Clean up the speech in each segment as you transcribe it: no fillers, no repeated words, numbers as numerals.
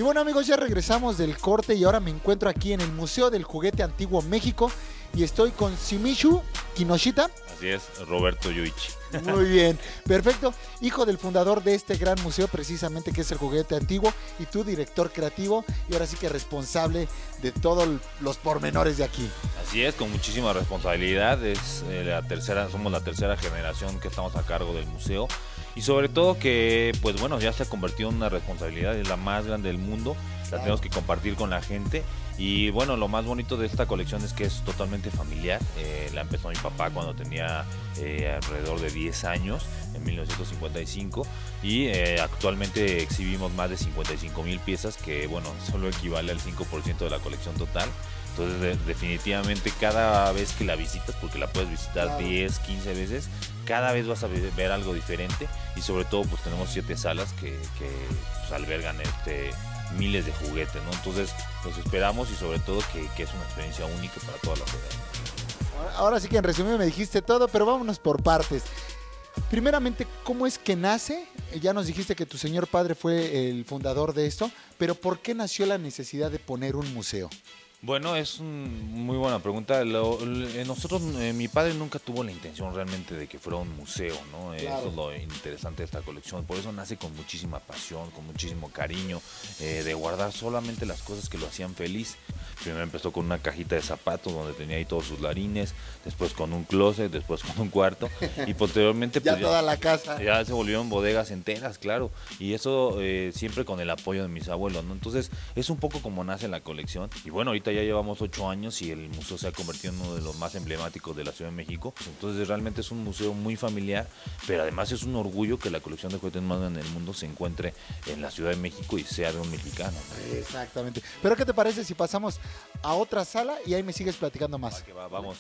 bueno, amigos, ya regresamos del corte y ahora me encuentro aquí en el Museo del Juguete Antiguo México y estoy con Shimizu Kinoshita. Así es, Roberto Yuichi. Muy bien, perfecto. Hijo del fundador de este gran museo, precisamente, que es el Juguete Antiguo, y tú, director creativo, y ahora sí que responsable de todos los pormenores de aquí. Así es, con muchísima responsabilidad. Somos la tercera generación que estamos a cargo del museo. Y sobre todo que, pues bueno, ya se ha convertido en una responsabilidad, es la más grande del mundo, la tenemos que compartir con la gente. Y bueno, lo más bonito de esta colección es que es totalmente familiar. La empezó mi papá cuando tenía alrededor de 10 años, en 1955, y actualmente exhibimos más de 55,000 piezas, que bueno, solo equivale al 5% de la colección total. Entonces definitivamente cada vez que la visitas, porque la puedes visitar 10, 15 veces, cada vez vas a ver algo diferente, y sobre todo pues tenemos 7 salas que pues, albergan miles de juguetes, ¿no? Entonces los esperamos y sobre todo que es una experiencia única para toda la ciudad. Ahora sí que en resumen me dijiste todo, pero vámonos por partes. Primeramente, ¿cómo es que nace? Ya nos dijiste que tu señor padre fue el fundador de esto, pero ¿por qué nació la necesidad de poner un museo? Bueno, es muy buena pregunta. Mi padre nunca tuvo la intención realmente de que fuera un museo, ¿no? Claro. Eso es lo interesante de esta colección. Por eso nace con muchísima pasión, con muchísimo cariño, de guardar solamente las cosas que lo hacían feliz. Primero empezó con una cajita de zapatos donde tenía ahí todos sus larines, después con un closet, después con un cuarto, y posteriormente pues, toda la casa. Ya se volvieron bodegas enteras, claro. Y eso siempre con el apoyo de mis abuelos, ¿no? Entonces es un poco como nace la colección. Y bueno, ahorita ya llevamos 8 años y el museo se ha convertido en uno de los más emblemáticos de la Ciudad de México. Entonces realmente es un museo muy familiar, pero además es un orgullo que la colección de juguetes más grande del mundo se encuentre en la Ciudad de México y sea de un mexicano, ¿no? Exactamente. Pero ¿qué te parece si pasamos a otra sala y ahí me sigues platicando más? Vamos.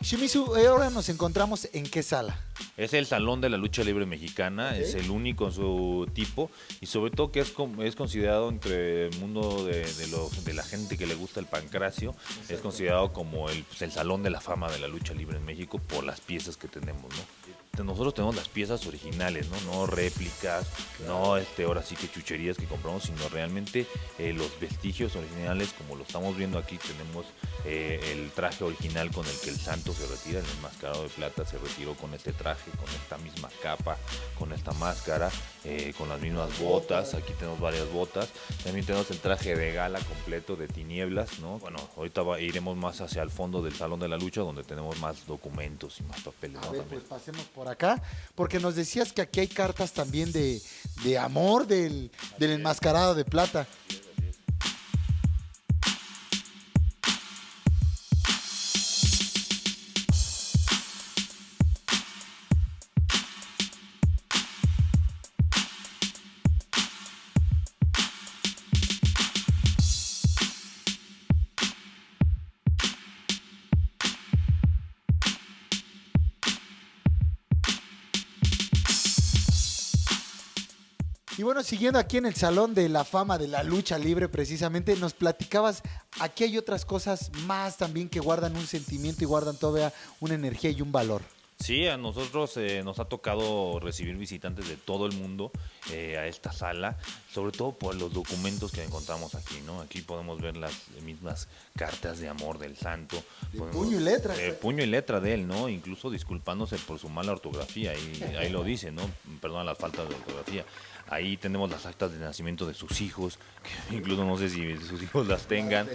Shimizu, ahora nos encontramos en qué sala. Es el Salón de la Lucha Libre Mexicana, ¿sí? Es el único en su tipo y sobre todo que es considerado entre el mundo de la gente que le gusta el pancracio, exacto. Es considerado como el Salón de la Fama de la Lucha Libre en México por las piezas que tenemos, ¿no? Nosotros tenemos las piezas originales, no réplicas, claro. No ahora sí que chucherías que compramos, sino realmente los vestigios originales, como lo estamos viendo aquí. Tenemos el traje original con el que el santo se retira, el enmascarado de plata se retiró con este traje, con esta misma capa, con esta máscara, con las mismas botas. Aquí tenemos varias botas. También tenemos el traje de gala completo de tinieblas, ¿no? Bueno, ahorita iremos más hacia el fondo del Salón de la Lucha, donde tenemos más documentos y más papeles, ¿no? A ver, pues pasemos por acá, porque nos decías que aquí hay cartas también de amor del enmascarado de plata. Y bueno, siguiendo aquí en el Salón de la Fama de la Lucha Libre, precisamente, nos platicabas, aquí hay otras cosas más también que guardan un sentimiento y guardan todavía una energía y un valor. Sí, a nosotros nos ha tocado recibir visitantes de todo el mundo a esta sala, sobre todo por los documentos que encontramos aquí, ¿no? Aquí podemos ver las mismas cartas de amor del santo. Puño y letra. Puño y letra de él, ¿no? Incluso disculpándose por su mala ortografía, ahí lo dice, ¿no? Perdona las faltas de ortografía. Ahí tenemos las actas de nacimiento de sus hijos, que incluso no sé si sus hijos las tengan.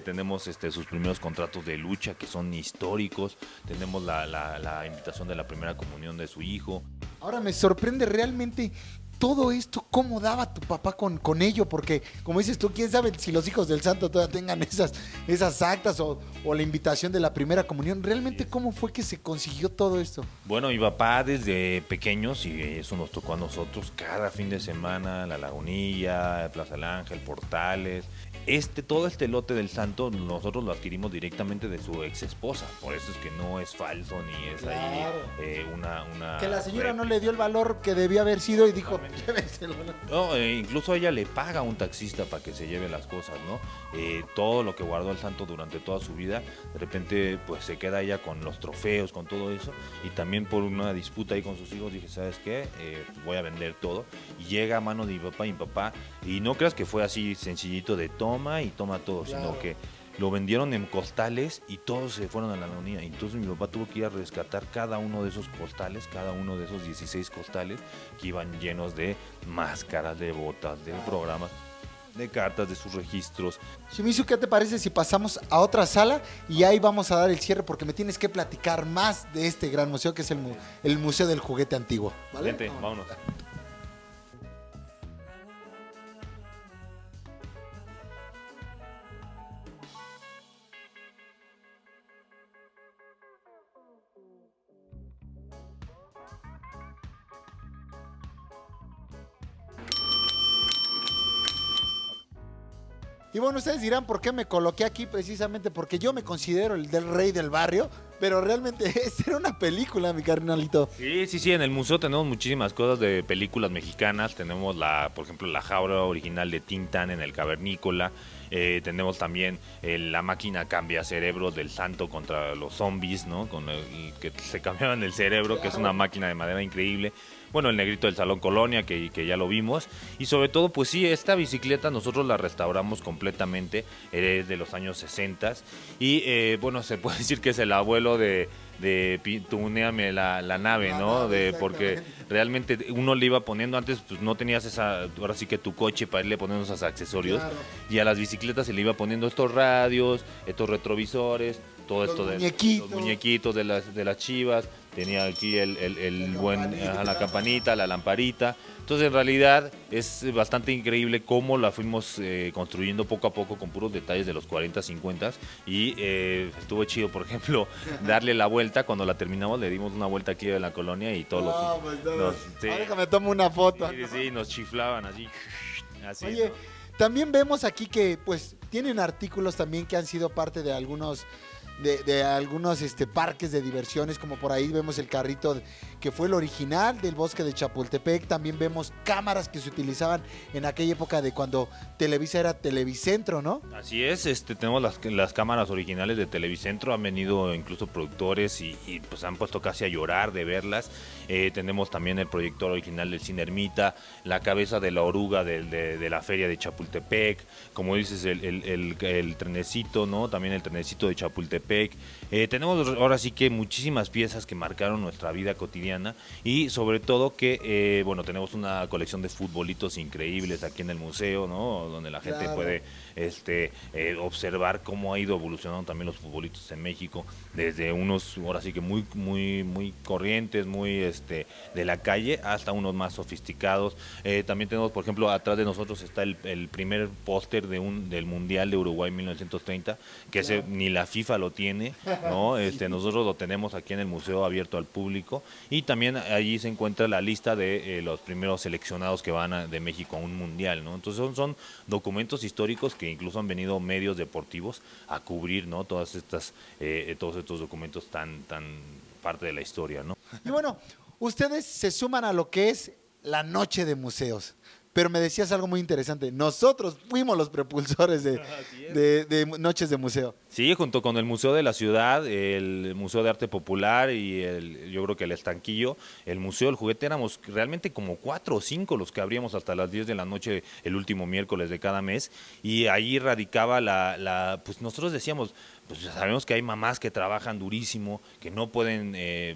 Tenemos sus primeros contratos de lucha que son históricos. Tenemos la invitación de la primera comunión de su hijo. Ahora me sorprende realmente todo esto, ¿cómo daba tu papá con ello? Porque, como dices tú, quién sabe si los hijos del santo todavía tengan esas actas o la invitación de la primera comunión. ¿Realmente cómo fue que se consiguió todo esto? Bueno, mi papá desde pequeños, y eso nos tocó a nosotros, cada fin de semana, La Lagunilla, Plaza del Ángel, Portales. Todo este lote del santo nosotros lo adquirimos directamente de su ex esposa, por eso es que no es falso ni es Claro. ahí una Que la señora no réplica. le dio el valor que debía haber sido y dijo, llévenselo. No, incluso ella le paga a un taxista para que se lleve las cosas, ¿no? Todo lo que guardó el santo durante toda su vida, de repente pues se queda ella con los trofeos, con todo eso, y también por una disputa ahí con sus hijos dije, ¿sabes qué? Pues voy a vender todo, y llega a mano de mi papá, y no creas que fue así sencillito de toma y toma todo, Claro. sino que lo vendieron en costales y todos se fueron a la agonía. Entonces mi papá tuvo que ir a rescatar cada uno de esos costales, cada uno de esos 16 costales que iban llenos de máscaras, de botas, de programas, de cartas, de sus registros. Shimizu, ¿qué te parece si pasamos a otra sala y ahí vamos a dar el cierre? Porque me tienes que platicar más de este gran museo que es el Museo del Juguete Antiguo. ¿Vale? Vente, vámonos. Y bueno, ustedes dirán por qué me coloqué aquí, precisamente porque yo me considero el del rey del barrio, pero realmente esta era una película, mi carnalito. Sí, en el museo tenemos muchísimas cosas de películas mexicanas. Tenemos, por ejemplo, la jaula original de Tintán en el Cavernícola. Tenemos también la máquina cambia cerebros del santo contra los zombies, ¿no? Con el que se cambiaban el cerebro, que es una máquina de madera increíble. Bueno, el negrito del Salón Colonia, que ya lo vimos. Y sobre todo, pues sí, esta bicicleta nosotros la restauramos completamente, es de los años 60. Y bueno, se puede decir que es el abuelo de tuneame la nave, ¿no? Porque realmente uno le iba poniendo, antes pues no tenías ahora sí que tu coche para irle poniendo esos accesorios. Claro. Y a las bicicletas se le iba poniendo estos radios, estos retrovisores, todo esto de muñequitos. los muñequitos de las chivas. Tenía aquí la campanita, la lamparita. Entonces, en realidad, es bastante increíble cómo la fuimos construyendo poco a poco con puros detalles de los 40, 50. Y estuvo chido, por ejemplo, darle la vuelta. Cuando la terminamos, le dimos una vuelta aquí en la colonia y todos sí, Déjame tomo una foto. sí, nos chiflaban así. Así, Oye, ¿no? también vemos aquí que pues tienen artículos también que han sido parte de algunos de algunos parques de diversiones, como por ahí vemos el carrito que fue el original del Bosque de Chapultepec. También vemos cámaras que se utilizaban en aquella época de cuando Televisa era Televicentro, ¿no? Así es, tenemos las cámaras originales de Televicentro, han venido incluso productores y pues han puesto casi a llorar de verlas. Tenemos también el proyector original del Cine Ermita, la cabeza de la oruga de la feria de Chapultepec, como dices, el trenecito, ¿no? También el trenecito de Chapultepec. Tenemos ahora sí que muchísimas piezas que marcaron nuestra vida cotidiana y sobre todo que, bueno, tenemos una colección de futbolitos increíbles aquí en el museo, ¿no? Donde la gente Claro. puede observar cómo ha ido evolucionando también los futbolitos en México, desde unos ahora sí que muy corrientes, muy de la calle, hasta unos más sofisticados. También tenemos, por ejemplo, atrás de nosotros está el primer póster del Mundial de Uruguay 1930, que ese ni la FIFA lo tiene, ¿no? Nosotros lo tenemos aquí en el museo abierto al público, y también allí se encuentra la lista de los primeros seleccionados que van de México a un mundial, ¿no? Entonces son documentos históricos que incluso han venido medios deportivos a cubrir, ¿no? Todos estos documentos tan parte de la historia, ¿no? Y bueno, ustedes se suman a lo que es la noche de museos. Pero me decías algo muy interesante. Nosotros fuimos los propulsores de noches de museo. Sí, junto con el Museo de la Ciudad, el Museo de Arte Popular y yo creo que el Estanquillo, el Museo del Juguete, éramos realmente como 4 o 5 los que abríamos hasta las 10 de la noche el último miércoles de cada mes, y ahí radicaba pues nosotros decíamos, pues sabemos que hay mamás que trabajan durísimo, que no pueden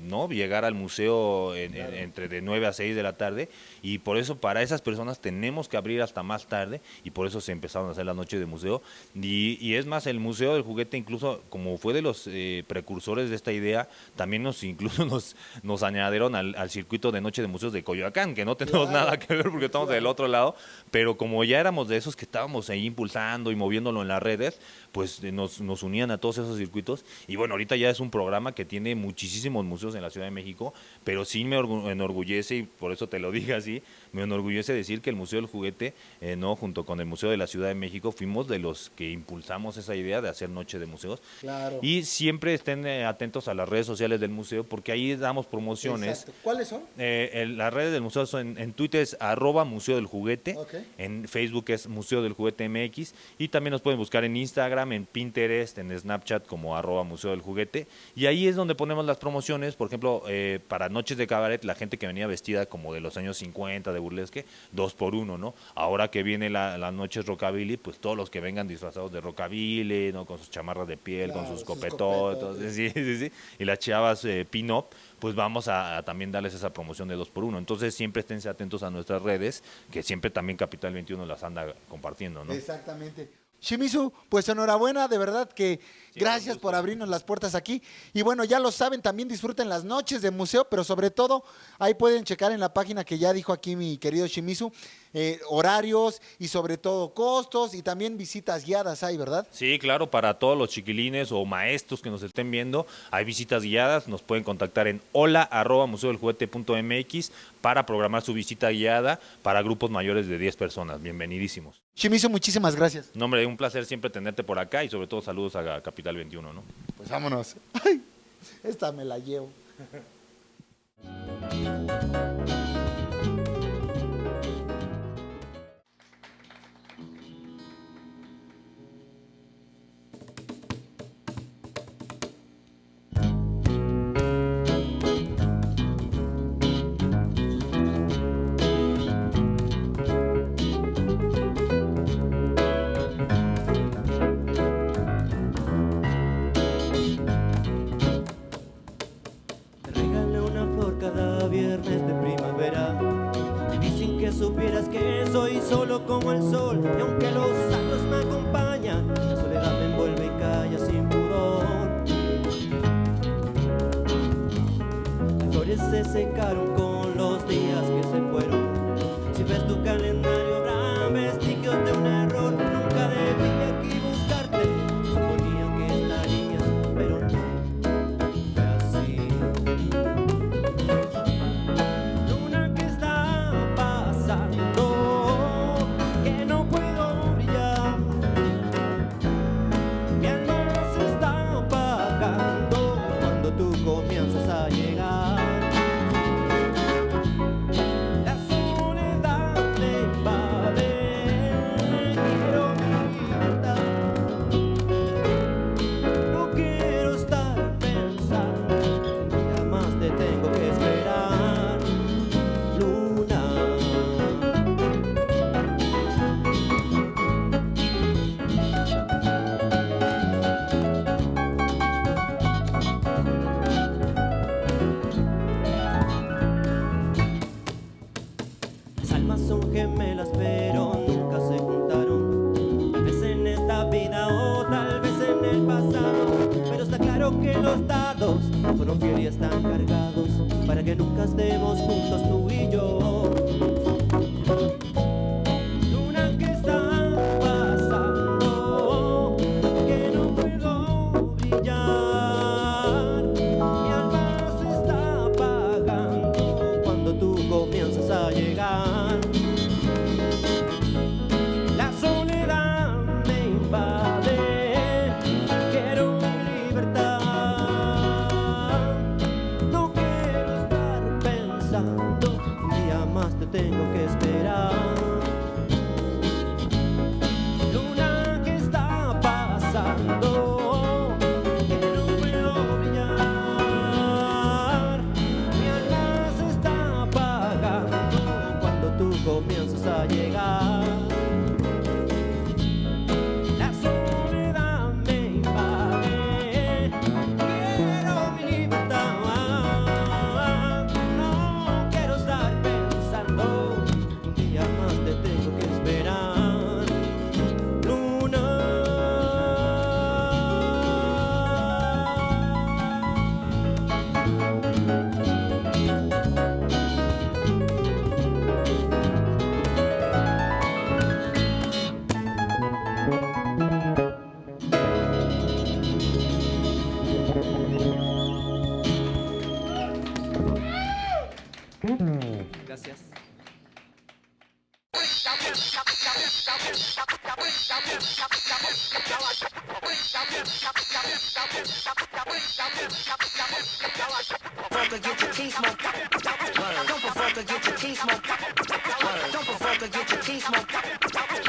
no llegar al museo entre de 9 a 6 de la tarde, y por eso para esas personas tenemos que abrir hasta más tarde, y por eso se empezaron a hacer las noches de museo. Y es más, el Museo del Juguete, incluso como fue de los precursores de esta idea, también nos añadieron al circuito de noche de museos de Coyoacán, que no tenemos nada que ver porque estamos del otro lado, pero como ya éramos de esos que estábamos ahí impulsando y moviéndolo en las redes, pues nos unían a todos esos circuitos. Y bueno, ahorita ya es un programa que tiene muchísimos museos en la Ciudad de México, pero sí me enorgullece, y por eso te lo dije así, me enorgullece decir que el Museo del Juguete, no, junto con el Museo de la Ciudad de México, fuimos de los que impulsamos esa idea de hacer Noche de Museos. Claro. Y siempre estén atentos a las redes sociales del museo, porque ahí damos promociones. Exacto. ¿Cuáles son? Las redes del museo son en Twitter es @Museo del Juguete, Okay. En Facebook es Museo del Juguete MX, y también nos pueden buscar en Instagram, en Pinterest, en Snapchat como @Museo del Juguete, y ahí es donde ponemos las promociones. Por ejemplo, para noches de cabaret, la gente que venía vestida como de los años 50 de burlesque, 2x1, ¿no? Ahora que viene las noches rockabilly, pues todos los que vengan disfrazados de rockabilly, ¿no? Con sus chamarras de piel, Claro, con sus sus copetotes, copetotes. sí, y las chavas pin-up, pues vamos a también darles esa promoción de 2x1. Entonces siempre esténse atentos a nuestras redes, que siempre también Capital 21 las anda compartiendo, ¿no? Exactamente. Shimizu, pues enhorabuena, de verdad que gracias por abrirnos las puertas aquí. Y bueno, ya lo saben, también disfruten las noches de museo, pero sobre todo ahí pueden checar en la página que ya dijo aquí mi querido Shimizu, horarios y sobre todo costos, y también visitas guiadas hay, ¿verdad? Sí, claro, para todos los chiquilines o maestros que nos estén viendo, hay visitas guiadas, nos pueden contactar en hola@museodeljuguete.mx para programar su visita guiada para grupos mayores de 10 personas. Bienvenidísimos. Shimizu, muchísimas gracias. No, hombre, un placer siempre tenerte por acá, y sobre todo saludos a Capital 21, ¿no? Pues vámonos. Ay, esta me la llevo. Te regalé una flor cada viernes de primavera. Viví sin que supieras que soy solo como el sol. Y aunque los años me acompañan, la soledad me envuelve y calla sin pudor. Las flores se secaron con los días que se fueron. Si ves tu calendario habrá vestigios de un error. Nunca debí aquí buscarte, suponía que estarías, pero no fue así. Luna, ¿qué está pasando? Que no puedo brillar. Mi alma se está apagando cuando tú comienzas a llegar. La soledad me invade, quiero mi libertad. No quiero estar pensando, nada más te tengo que esperar, Luna. Las almas son gemelas pero nunca se juntaron. Tal vez en esta vida o tal vez en el pasado, pero está claro que los dados no fueron fieles y están cargados para que nunca estemos juntos tú y yo. Luna, ¿qué está pasando? Que no puedo brillar. Mi alma se está apagando cuando tú comienzas a llegar. La soledad me invade, quiero libertad. No quiero estar pensando, un día más te tengo que esperar. Fucker, get your teeth smoked. Word. Don't fucker, get your teeth smoked. Word. Don't fucker, get your teeth smoked.